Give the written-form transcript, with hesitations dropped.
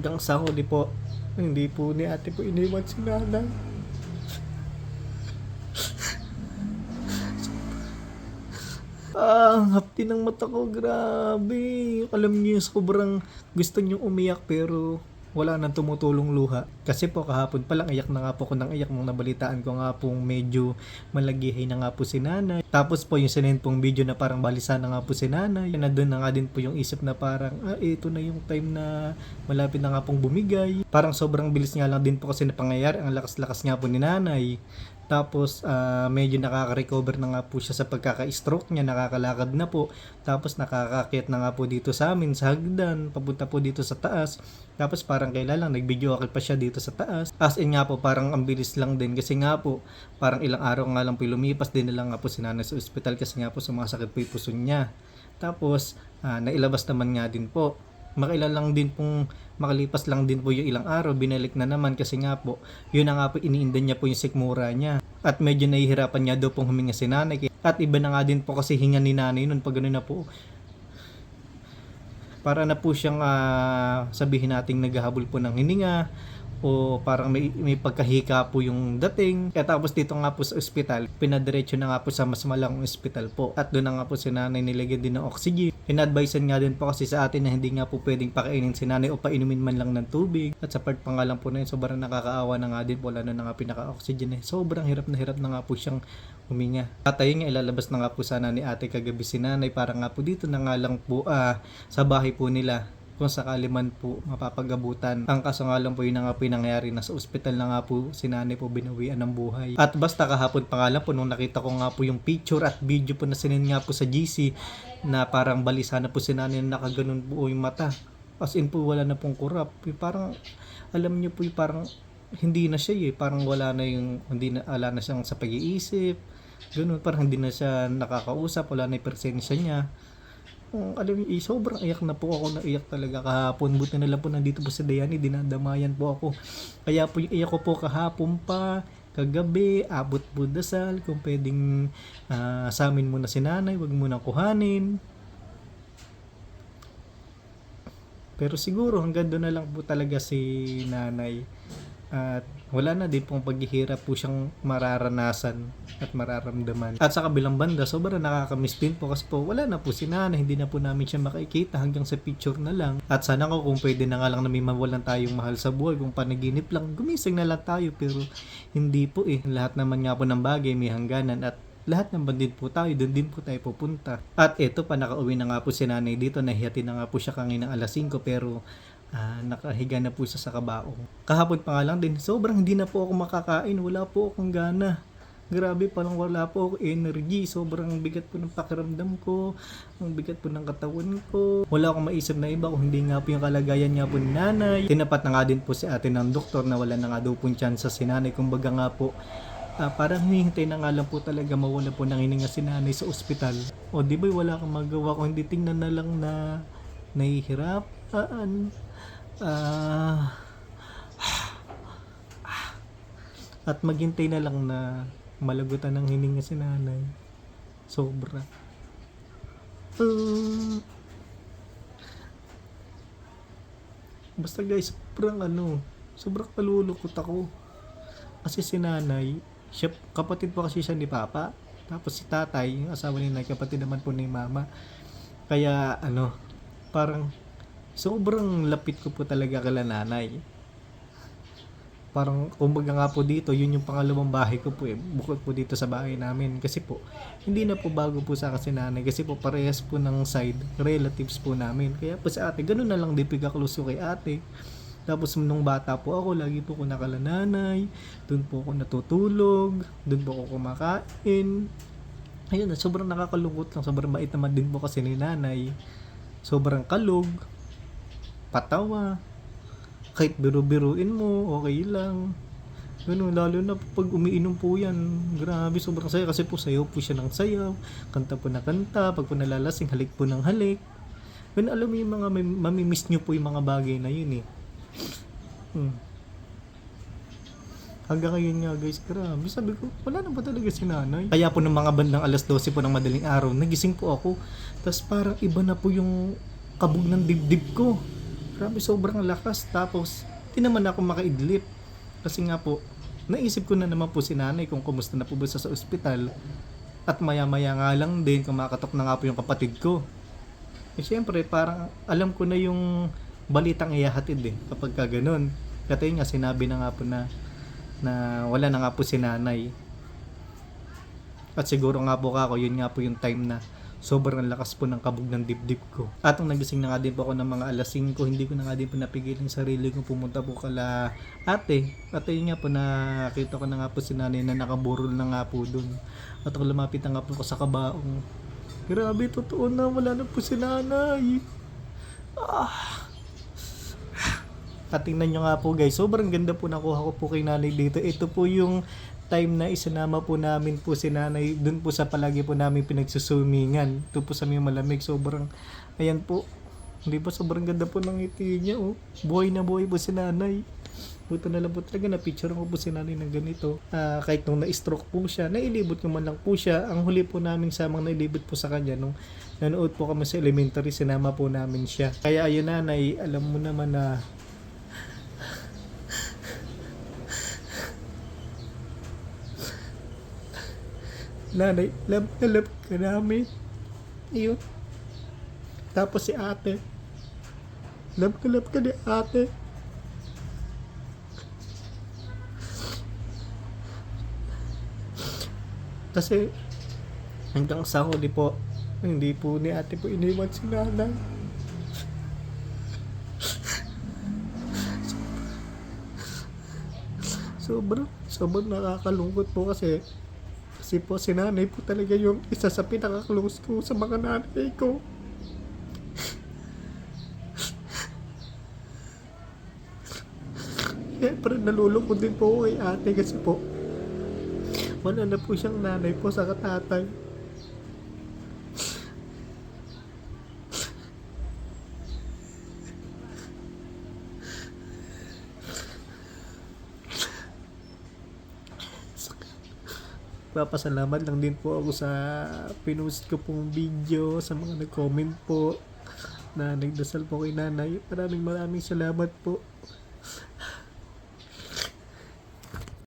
Hanggang sa huli po, hindi po ni ate po iniwan si nanay. Ang hapdi ng mata ko, grabe. Alam niyo, sobrang gusto niyong umiyak pero wala nang tumutulong luha. Kasi po kahapon pa lang iyak na nga po ako ng iyak nung nabalitaan ko nga pong medyo malagihay na nga po si nanay. Tapos po yung sinend pong video na parang balisa na nga po si nanay. Na doon na nga din po yung isip na parang ito na yung time na malapit na nga pong bumigay. Parang sobrang bilis nga lang din po kasi na pangyayari. Ang lakas-lakas nga po ni nanay. Tapos medyo nakaka-recover na nga po siya sa pagkaka-stroke niya, nakakalakad na po. Tapos nakakakit na nga po dito sa amin sa hagdan, papunta po dito sa taas. Tapos parang kailan lang nag-video okay pa siya dito sa taas. As in nga po parang ang bilis lang din kasi nga po parang ilang araw nga lang po lumipas din na lang nga po si nanay sa ospital kasi nga po sumasakit po yung puso niya. Tapos nailabas naman nga din po. Makailan lang din pong makalipas lang din po yung ilang araw, binalik na naman kasi nga po yun na nga po iniindan niya po yung sikmura niya at medyo nahihirapan niya daw pong huminga si nanay at iba na nga din po kasi hinga ni nanay nun pag gano'n na po para na po siyang sabihin nating naghahabol po ng hininga o parang may pagkahika po yung dating. Kaya tapos dito nga po sa ospital, pinadiretso na nga po sa mas malaking ospital po. At doon na nga po si nanay nilagyan din ng oxygen. In-advisean nga din po kasi sa atin na hindi nga po pwedeng pakainin si nanay o painumin man lang ng tubig. At sa part pa nga lang po na yun, sobrang nakakaawa na nga din po, lalo na nga pinaka-oxygen eh. Sobrang hirap na nga po siyang huminga. At ayun nga, ilalabas na nga po sana ni ate kagabi si nanay para nga po dito na nga lang po sa bahay po nila kung sakali man po mapapagabutan. Ang kaso nga lang po yun na nga po yung nangyari na sa ospital na nga po si nanay po binawian ng buhay. At basta kahapon pa nga lang po nung nakita ko nga po yung picture at video po na sinend nga po sa GC na parang balisa na po si nanay na nakaganon po yung mata. As in po wala na pong kurap. Parang alam niyo po yung parang hindi na siya parang wala na siyang sa pag-iisip. Ganun, parang hindi na siya nakakausap, wala na yung presensya niya. Alam niyo, sobrang iyak na po ako, naiyak talaga kahapon. Buti na lang po nandito po si Dayani, dinadamayan po ako. Kaya po yung iyak ko po kahapon pa, kagabi, abot po dasal, kung pwedeng sa amin muna si nanay, wag muna kuhanin. Pero siguro hanggang doon na lang po talaga si nanay. At wala na din pong paghihirap po siyang mararanasan at mararamdaman. At sa kabilang banda, sobrang nakakamiss din po kasi po wala na po si nanay, hindi na po namin siya makikita hanggang sa picture na lang. At sana ko kung pwede na nga lang na may mawalan tayong mahal sa buhay, kung panaginip lang, gumising na lang tayo pero hindi po Lahat naman nga po ng bagay may hangganan at lahat ng bandit po tayo, doon din po tayo pupunta. At eto pa, nakauwi na nga po si nanay dito, nahihati na nga po siya kanina alas 5 pero nakahiga na po siya sa kabaong. Kahapon pa nga lang din, sobrang hindi na po ako makakain, wala po akong gana. Grabe, parang wala po ako energy, sobrang bigat po ng pakiramdam ko, ang bigat po ng katawan ko. Wala akong maisip na iba kung hindi nga po yung kalagayan niya po ni nanay. Tinapat na nga din po si ate ng doktor na wala na nga daw po chance si nanay, kumbaga nga po parang hinihintay na nga lang po talaga mawala po ng hininga si nanay sa ospital. O di ba wala kang magawa kung hindi tingnan na lang na nahihirapan. At maghintay na lang na malagutan ng hininga si nanay. Sobra. Basta guys, sobrang kalulukot ako. Kasi si nanay, kapatid po kasi siya ni Papa. Tapos si tatay, yung asawa ni nanay, kapatid naman po ni Mama. Kaya parang sobrang lapit ko po talaga kala nanay. Parang kumbaga nga po dito, yun yung pangalawang bahay ko po bukod po dito sa bahay namin. Kasi po, hindi na po bago po sa kasi nanay. Kasi po parehas po ng side, relatives po namin. Kaya po sa ate, ganun na lang din pagkaklose ko kay ate. Tapos nung bata po ako, lagi po ko nakala nanay. Doon po ako natutulog, doon po ako kumakain. Ayun, sobrang nakakalungkot lang. Sobrang bait naman din po kasi ni nanay. Sobrang kalog, patawa, kahit biru-biruin mo, okay lang. Ganun, lalo na pag umiinom po yan, grabe, sobrang saya kasi po sayaw po siya ng sayaw, kanta po na kanta, pag po nalalasing, halik po ng halik. Ganun, alam mo yung mga mamimiss nyo po yung mga bagay na yun Hanggang ngayon nga guys, grabe, sabi ko, wala na ba talaga si nanay? Kaya po ng mga bandang alas 12 po ng madaling araw, nagising po ako, tapos parang iba na po yung kabog ng dibdib ko. Grabe, sobrang lakas. Tapos, di naman ako makaidlip. Kasi nga po, naisip ko na naman po si nanay kung kumusta na po ba siya sa ospital. At maya-maya nga lang din, kumakatok na nga po yung kapatid ko. Eh syempre, parang alam ko na yung balitang ihahatid eh, kapag ka ganun. Kasi nga, sinabi na nga po na wala na nga po si nanay. At siguro nga po ako, yun nga po yung time na sobrang lakas po ng kabog ng dibdib ko. At nung nagising na nga din po ako ng mga alas 5, hindi ko na nga din po napigil yung sarili ko, pumunta po kala ate. At yun nga po, nakita ko na nga po si nanay na nakaburol na nga po dun. At ako lumapit na nga po ko sa kabaong. Grabe, totoo na, wala na po si nanay. At tingnan nyo nga po guys, sobrang ganda po nakuha ko po kay nanay dito. Ito po yung time na isinama po namin po si nanay dun po sa palagi po namin pinagsusumingan. Ito po sa may malamig, sobrang, ayan po, hindi ba sobrang ganda po ng ngiti niya oh. Buhay na buhay po si nanay. Buto na lang po talaga, na-picture ko po si nanay ng ganito. Kahit nung na-stroke po siya, nailibot ko man lang po siya. Ang huli po namin samang nailibot po sa kanya nung nanood po kami sa elementary, sinama po namin siya. Kaya ayun nanay, alam mo naman na nanay, love na love ka namin. Ayun. Tapos si ate, love ka ni ate. Kasi hanggang sa huli po, hindi po ni ate po iniwan si nanay. Sobrang nakakalungkot po kasi po si nanay po talaga yung isa sa pinaka-close ko sa mga nanay ko. Siyempre nalulungkot din po ako kay ate kasi po wala na po siyang nanay po sa katatay. Papasalamat lang din po ako sa pinost ko pong video, sa mga nag-comment po na nagdasal po kay nanay. Maraming salamat po.